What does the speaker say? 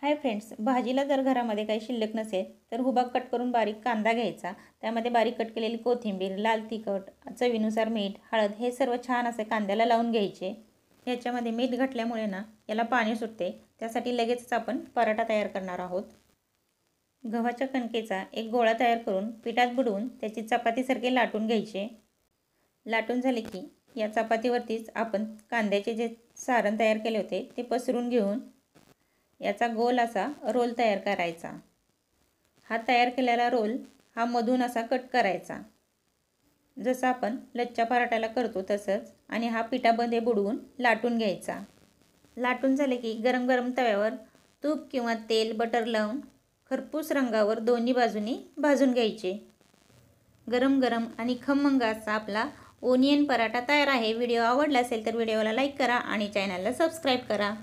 Hi friends, भाजीला जर घरामध्ये काही शिल्लक नसेल तर हुबा कट करून बारीक कांदा घ्यायचा, त्यामध्ये बारीक कट केलेली कोथिंबीर, लाल तिखट, चवीनुसार मीठ, हळद हे सर्व छान असे कांद्याला लावून घ्यायचे। याच्यामध्ये मीठ घातल्यामुळे ना याला पाणी सुटते, त्यासाठी लगेचच आपण पराठा तयार करणार आहोत। गव्हाच्या कणकेचा एक गोळा तयार करून पिठात बुडवून त्याची चपातीसारखे लाटून घ्यायचे। लाटून झाले की या चपातीवरतीच आपण कांद्याचे जे सारण तयार केले होते ते पसरून घेऊन याचा गोल असा रोल तयार करायचा। हा तयार केलेला रोल हा मधून असा कट करायचा, जसं आपण लच्छा पराठाला करतो तसंच, आणि हा पिठामध्ये बुडवून लाटून घ्यायचा। लाटून झाले की गरम गरम तव्यावर तूप किंवा तेल बटर लावून खरपूस रंगावर दोन्ही बाजूनी भाजून घ्यायचे। गरम गरम आणि खमंग असा आपला ओनियन पराठा तयार आहे। व्हिडिओ आवडला असेल तर व्हिडिओला लाईक करा आणि चॅनलला सबस्क्राईब करा।